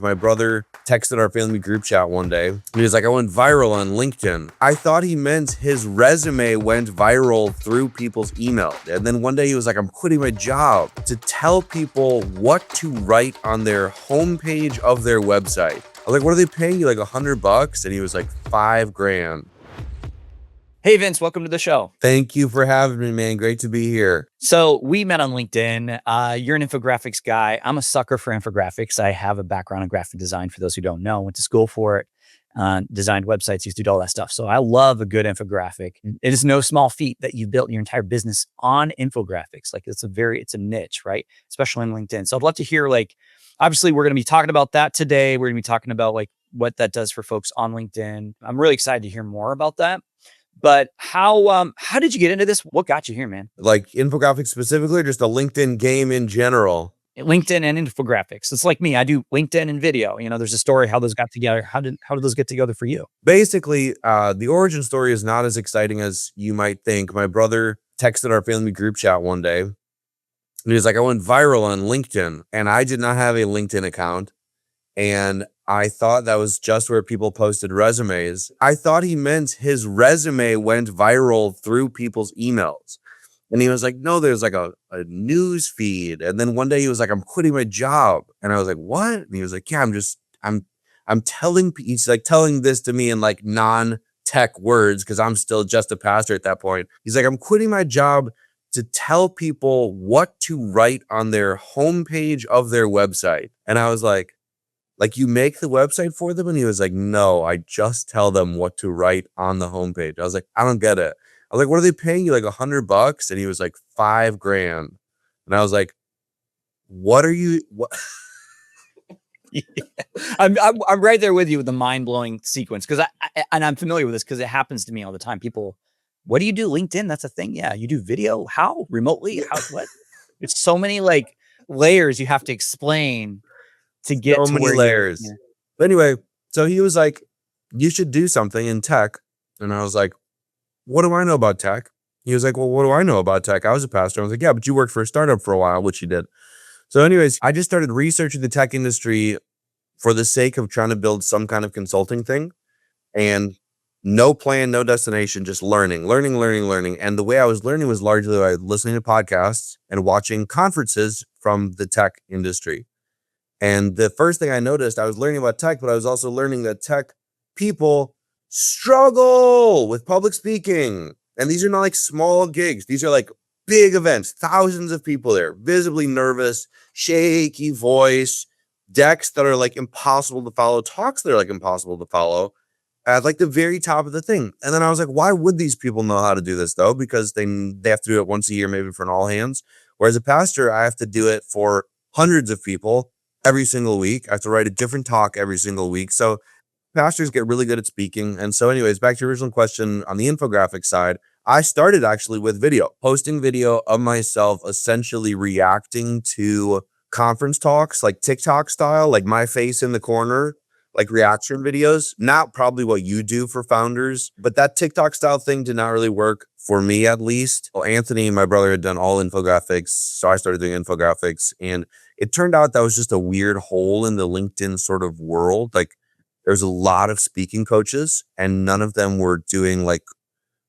My brother texted our family group chat one day. He was like, I went viral on LinkedIn. I thought he meant his resume went viral through people's email. And then one day he was like, I'm quitting my job to tell people what to write on their homepage of their website. I was like, what are they paying you? Like $100? And he was like, $5,000. Hey, Vince, welcome to the show. Thank you for having me, man. Great to be here. So we met on LinkedIn. You're an infographics guy. I'm a sucker for infographics. I have a background in graphic design, for those who don't know. Went to school for it, designed websites, used to do all that stuff. So I love a good infographic. It is no small feat that you've built your entire business on infographics. Like it's a niche, right? Especially on LinkedIn. So I'd love to hear, like, obviously we're going to be talking about that today. We're going to be talking about like what that does for folks on LinkedIn. I'm really excited to hear more about that. But how did you get into this? What got you here, man? Like infographics specifically, or just a LinkedIn game in general? LinkedIn and infographics. It's like me. I do LinkedIn and video. You know, there's a story how those got together. How did those get together for you? Basically, the origin story is not as exciting as you might think. My brother texted our family group chat one day. And he was like, I went viral on LinkedIn, and I did not have a LinkedIn account. And I thought that was just where people posted resumes. I thought he meant his resume went viral through people's emails. And he was like, no, there's like a news feed. And then one day he was like, I'm quitting my job. And I was like, what? And he was like, yeah, I'm telling, he's like telling this to me in like non-tech words, because I'm still just a pastor at that point. He's like, I'm quitting my job to tell people what to write on their homepage of their website. And I was like, you make the website for them? And he was like, no, I just tell them what to write on the homepage. I was like, I don't get it. I was like, what are they paying you? Like $100? And he was like, $5,000. And I was like, what? Yeah. I'm right there with you with the mind blowing sequence, because I'm familiar with this because it happens to me all the time. People, what do you do? LinkedIn? That's a thing. Yeah, you do video. How? Remotely? How? What? It's so many like layers you have to explain to get So to many where layers. you're. But anyway, so he was like, you should do something in tech. And I was like, what do I know about tech? He was like, well, what do I know about tech? I was a pastor. I was like, yeah, but you worked for a startup for a while, which you did. So anyways, I just started researching the tech industry for the sake of trying to build some kind of consulting thing, and no plan, no destination, just learning. And the way I was learning was largely by listening to podcasts and watching conferences from the tech industry. And the first thing I noticed, I was learning about tech, but I was also learning that tech people struggle with public speaking. And these are not like small gigs. These are like big events, thousands of people there, visibly nervous, shaky voice, decks that are like impossible to follow, talks that are like impossible to follow at like the very top of the thing. And then I was like, why would these people know how to do this though? Because they have to do it once a year, maybe for an all hands. Whereas a pastor, I have to do it for hundreds of people every single week. I have to write a different talk every single week. So pastors get really good at speaking. And so anyways, back to your original question on the infographic side, I started actually with video, posting video of myself, essentially reacting to conference talks, like TikTok style, like my face in the corner, like reaction videos. Not probably what you do for founders, but that TikTok style thing did not really work for me, at least. Well, Anthony, my brother, had done all infographics. So I started doing infographics, and it turned out that was just a weird hole in the LinkedIn sort of world. Like there's a lot of speaking coaches, and none of them were doing like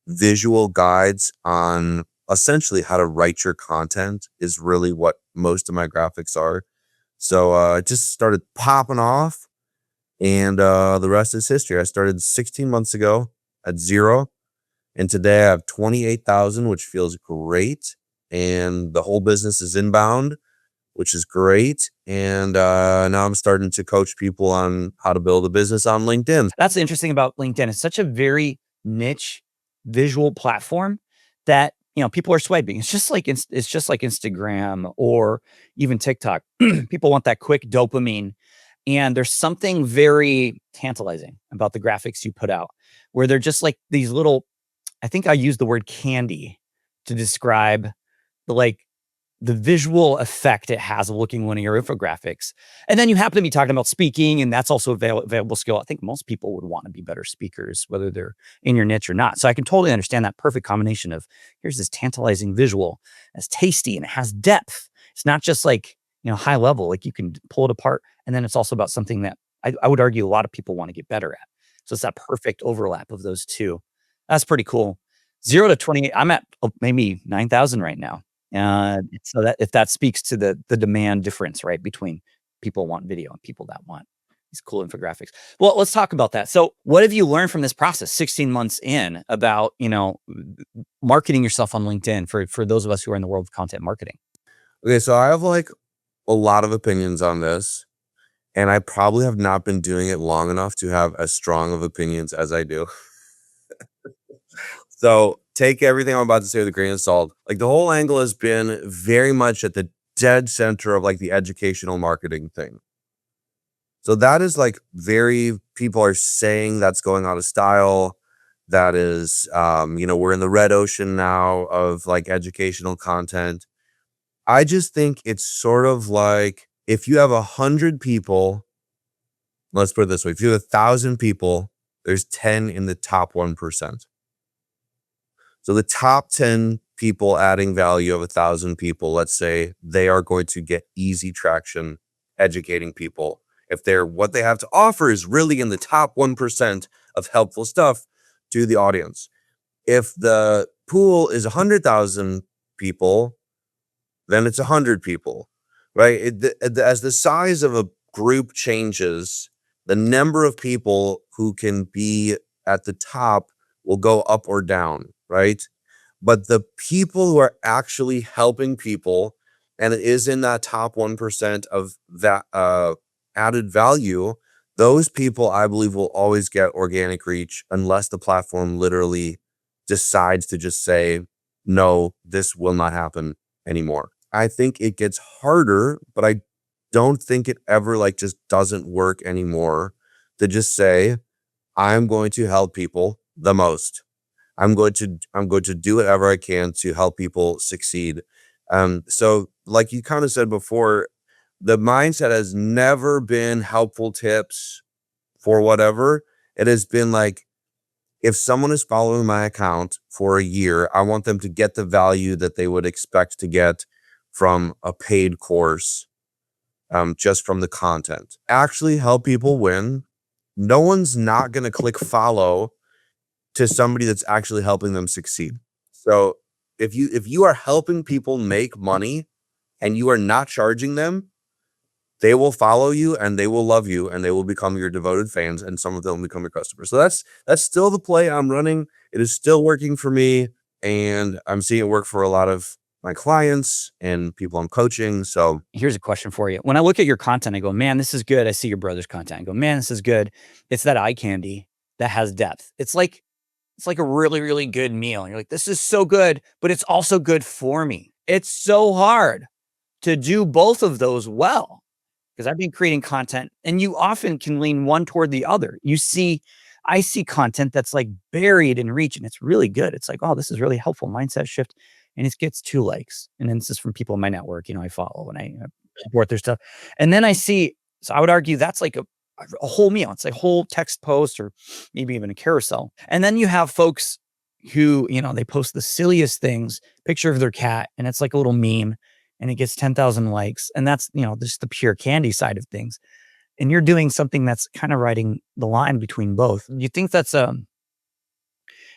visual guides on essentially how to write your content is really what most of my graphics are. So it just started popping off, and the rest is history. I started 16 months ago at 0, and today I have 28,000, which feels great. And the whole business is inbound, which is great. And now I'm starting to coach people on how to build a business on LinkedIn. That's interesting about LinkedIn. It's such a very niche visual platform that, you know, people are swiping. It's just like Instagram or even TikTok. People want that quick dopamine. And there's something very tantalizing about the graphics you put out, where they're just like these little, I think I use the word candy to describe the visual effect it has of looking at one of your infographics. And then you happen to be talking about speaking, and that's also a available skill. I think most people would want to be better speakers, whether they're in your niche or not. So I can totally understand that perfect combination of, here's this tantalizing visual, it's tasty and it has depth. It's not just like high level, like you can pull it apart. And then it's also about something that I would argue a lot of people want to get better at. So it's that perfect overlap of those two. That's pretty cool. 0 to 28, I'm at maybe 9,000 right now. So that if that speaks to the demand difference, right, between people want video and people that want these cool infographics. Well, let's talk about that. So, what have you learned from this process 16 months in about, marketing yourself on LinkedIn for those of us who are in the world of content marketing? Okay, so I have like a lot of opinions on this, and I probably have not been doing it long enough to have as strong of opinions as I do. So take everything I'm about to say with a grain of salt. Like the whole angle has been very much at the dead center of like the educational marketing thing. So that is like very people are saying that's going out of style. That is, we're in the red ocean now of like educational content. I just think it's sort of like if you have 100 people, let's put it this way, if you have 1,000 people, there's 10 in the top 1%. So the top 10 people adding value of 1,000 people, let's say they are going to get easy traction educating people. If they're what they have to offer is really in the top 1% of helpful stuff to the audience. If the pool is 100,000 people, then it's 100 people, right? As the size of a group changes, the number of people who can be at the top will go up or down, right? But the people who are actually helping people, and it is in that top 1% of that added value, those people I believe will always get organic reach unless the platform literally decides to just say, no, this will not happen anymore. I think it gets harder, but I don't think it ever like just doesn't work anymore to just say, I'm going to help people the most. I'm going to do whatever I can to help people succeed. So like you kind of said before, the mindset has never been helpful tips for whatever. It has been like, if someone is following my account for a year, I want them to get the value that they would expect to get from a paid course, just from the content. Actually help people win. No one's not going to click follow to somebody that's actually helping them succeed. So if you are helping people make money and you are not charging them, they will follow you and they will love you and they will become your devoted fans and some of them will become your customers. So that's still the play I'm running. It is still working for me and I'm seeing it work for a lot of my clients and people I'm coaching. So Here's a question for you. When I look at your content, I go, man, this is good. I see your brother's content. I go, man, this is good. It's that eye candy that has depth. It's like a really, really good meal. And you're like, this is so good, but it's also good for me. It's so hard to do both of those well because I've been creating content and you often can lean one toward the other. I see content that's like buried in reach and it's really good. It's like, oh, this is really helpful mindset shift. And it gets 2 likes. And then this is from people in my network, I follow and I support their stuff. And then so I would argue that's like a whole meal. It's a whole text post or maybe even a carousel. And then you have folks who, they post the silliest things, picture of their cat, and it's like a little meme and it gets 10,000 likes. And that's, just the pure candy side of things. And you're doing something that's kind of riding the line between both. Do you think that's an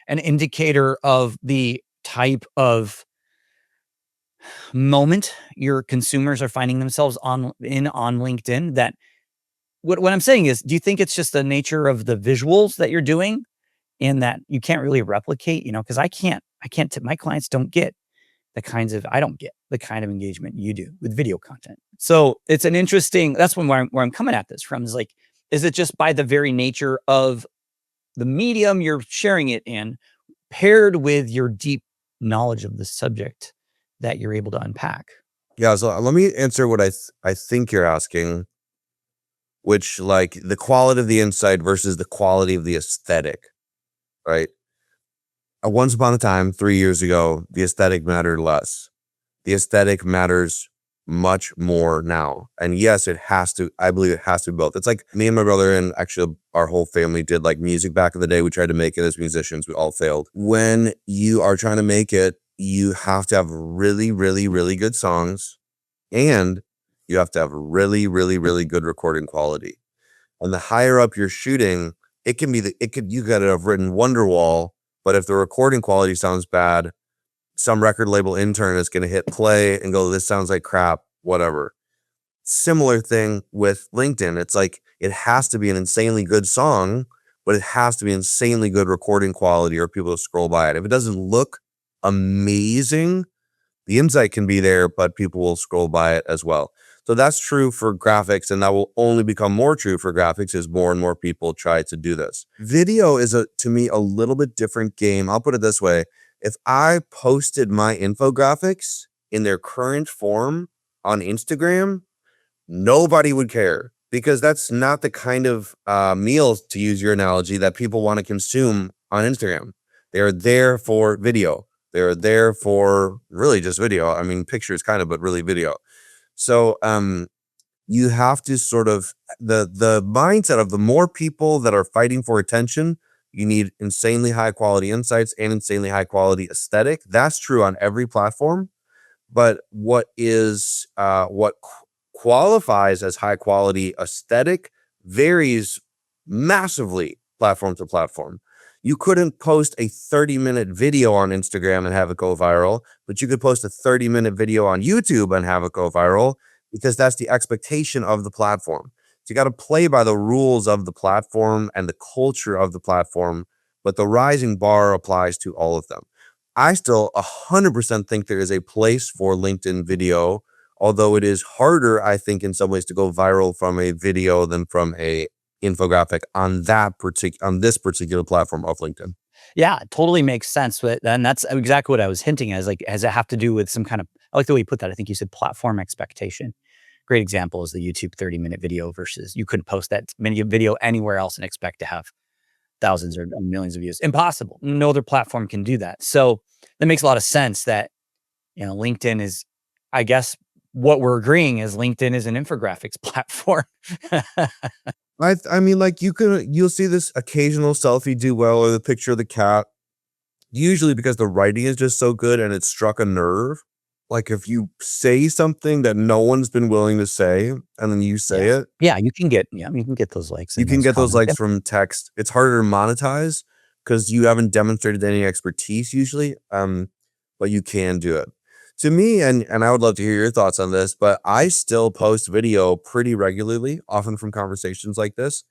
indicator of the type of moment your consumers are finding themselves on LinkedIn? That what I'm saying is, do you think it's just the nature of the visuals that you're doing and that you can't really replicate, because I can't tip my clients don't get I don't get the kind of engagement you do with video content. So it's an interesting, that's where I'm coming at this from is like, is it just by the very nature of the medium you're sharing it in paired with your deep knowledge of the subject that you're able to unpack? yeah, so let me answer what I think you're asking, which like the quality of the insight versus the quality of the aesthetic, right? Once upon a time, 3 years ago, the aesthetic mattered less. The aesthetic matters much more now. And yes, I believe it has to be both. It's like me and my brother and actually our whole family did like music back in the day. We tried to make it as musicians. We all failed. When you are trying to make it, you have to have really, really, really good songs and you have to have really, really, really good recording quality. And the higher up you're shooting, it can be you gotta have written Wonderwall, but if the recording quality sounds bad, some record label intern is gonna hit play and go, this sounds like crap, whatever. Similar thing with LinkedIn. It's like it has to be an insanely good song, but it has to be insanely good recording quality or people will scroll by it. If it doesn't look amazing, the insight can be there, but people will scroll by it as well. So that's true for graphics, and that will only become more true for graphics as more and more people try to do this. Video is to me a little bit different game. I'll put it this way. If I posted my infographics in their current form on Instagram, nobody would care because that's not the kind of meals, to use your analogy, that people want to consume on Instagram. They're there for video. They're there for really just video. I mean, pictures kind of, but really video. So you have to sort of the mindset of the more people that are fighting for attention, you need insanely high quality insights and insanely high quality aesthetic. That's true on every platform. But what qualifies as high quality aesthetic varies massively platform to platform. You couldn't post a 30-minute video on Instagram and have it go viral, but you could post a 30-minute video on YouTube and have it go viral because that's the expectation of the platform. So you got to play by the rules of the platform and the culture of the platform, but the rising bar applies to all of them. I still 100% think there is a place for LinkedIn video, although it is harder, I think, in some ways to go viral from a video than from a infographic on this particular platform of LinkedIn. Yeah, it totally makes sense. But and that's exactly what I was hinting at. Is like, has it have to do with some kind of? I like the way you put that. I think you said platform expectation. Great example is the YouTube 30-minute video versus you couldn't post that mini video anywhere else and expect to have thousands or millions of views. Impossible. No other platform can do that. So that makes a lot of sense that, LinkedIn is, I guess what we're agreeing is LinkedIn is an infographics platform. I mean, like you'll see this occasional selfie do well or the picture of the cat, usually because the writing is just so good and it struck a nerve. Like if you say something that no one's been willing to say and then you say it, You can get those likes. you And can those get those comments. likes from text. It's harder to monetize because you haven't demonstrated any expertise usually. But you can do it. To me, and I would love to hear your thoughts on this, but I still post video pretty regularly, often from conversations like this,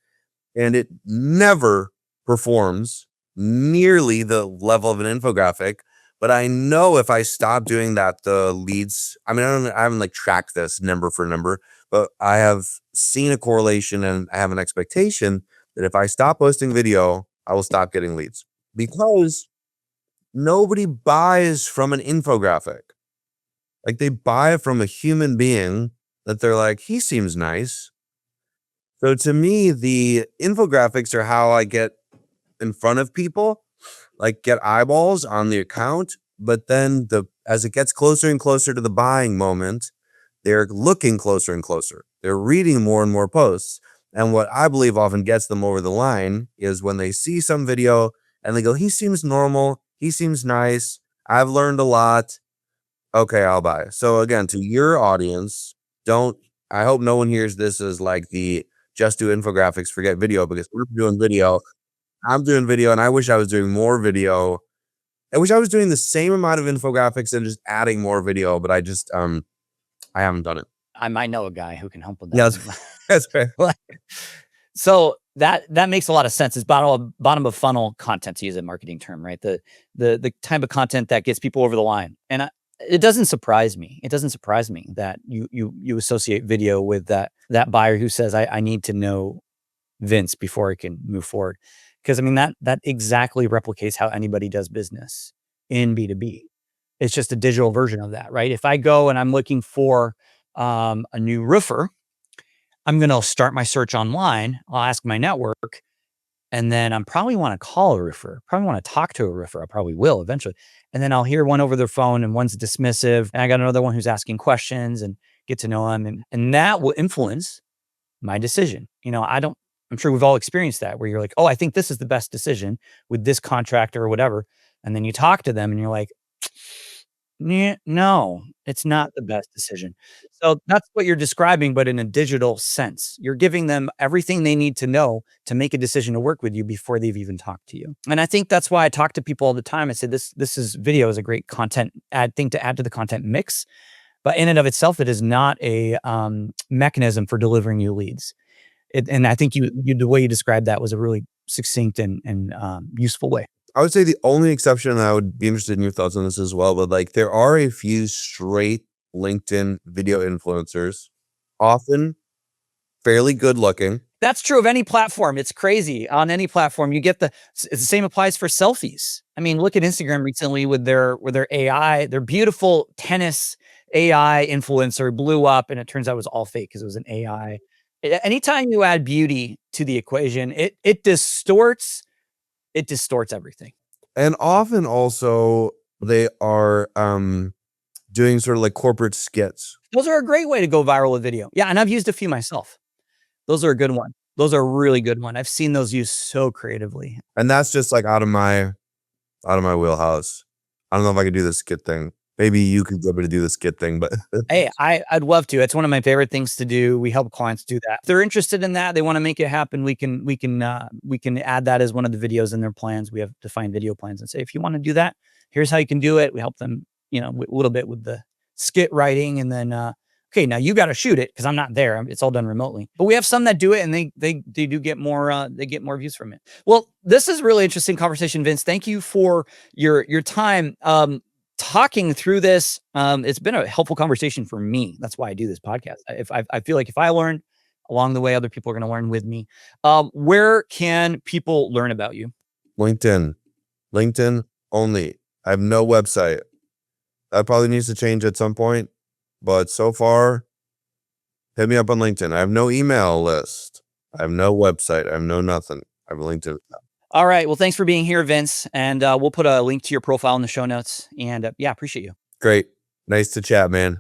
and it never performs nearly the level of an infographic. But I know if I stop doing that, the leads, I mean, I haven't like tracked this number for number, but I have seen a correlation and I have an expectation that if I stop posting video, I will stop getting leads because nobody buys from an infographic. Like they buy from a human being that they're like, he seems nice. So to me, the infographics are how I get in front of people, like get eyeballs on the account. But then as it gets closer and closer to the buying moment, they're looking closer and closer. They're reading more and more posts. And what I believe often gets them over the line is when they see some video and they go, he seems normal. He seems nice. I've learned a lot. Okay, I'll buy. So again, to your audience, I hope no one hears this as like the just do infographics, forget video, because we're doing video. I'm doing video and I wish I was doing more video. I wish I was doing the same amount of infographics and just adding more video, but I just I haven't done it. I might know a guy who can help with that. Yeah, that's right. So that makes a lot of sense. It's bottom of funnel content, to use a marketing term, right? The type of content that gets people over the line. And it doesn't surprise me. It doesn't surprise me that you associate video with that buyer who says, I need to know Vince before I can move forward. Because I mean, that exactly replicates how anybody does business in B2B. It's just a digital version of that, right? If I go and I'm looking for a new roofer, I'm going to start my search online. I'll ask my network, and then I'm probably want to call a roofer, probably want to talk to a roofer. I probably will eventually. And then I'll hear one over their phone and one's dismissive. And I got another one who's asking questions and get to know them. And that will influence my decision. I'm sure we've all experienced that where you're like, oh, I think this is the best decision with this contractor or whatever. And then you talk to them and you're like, No, it's not the best decision. So that's what you're describing, but in a digital sense. You're giving them everything they need to know to make a decision to work with you before they've even talked to you. And I think that's why I talk to people all the time. I say this is video is a great content add thing to add to the content mix, but in and of itself, it is not a mechanism for delivering you leads. And I think you the way you described that was a really succinct and useful way. I would say the only exception, and I would be interested in your thoughts on this as well, but like there are a few straight LinkedIn video influencers, often fairly good looking. That's true of any platform. It's crazy. On any platform, you get the same applies for selfies. I mean, look at Instagram recently with their AI, their beautiful tennis AI influencer blew up, and it turns out it was all fake because it was an AI. Anytime you add beauty to the equation, it distorts everything. And often also they are doing sort of like corporate skits. Those are a great way to go viral with video. Yeah, and I've used a few myself. Those are a good one. Those are a really good one. I've seen those used so creatively. And that's just like out of my wheelhouse. I don't know if I could do the skit thing. Maybe you could get me to do the skit thing, but Hey, I'd love to. It's one of my favorite things to do. We help clients do that. If they're interested in that, they wanna make it happen, we can add that as one of the videos in their plans. We have defined video plans and say, "If you wanna do that, here's how you can do it." We help them, a little bit with the skit writing and then, "Okay, now you gotta shoot it because 'cause I'm not there. It's all done remotely." But we have some that do it and they do get more, they get more views from it. Well, this is really interesting conversation, Vince. Thank you for your time. Talking through this, it's been a helpful conversation for me. That's why I do this podcast. I feel like if I learn along the way, other people are going to learn with me. Where can people learn about you? LinkedIn. LinkedIn only. I have no website. That probably needs to change at some point. But so far, hit me up on LinkedIn. I have no email list. I have no website. I have no nothing. I have LinkedIn. All right. Well, thanks for being here, Vince. And we'll put a link to your profile in the show notes. And yeah, appreciate you. Great. Nice to chat, man.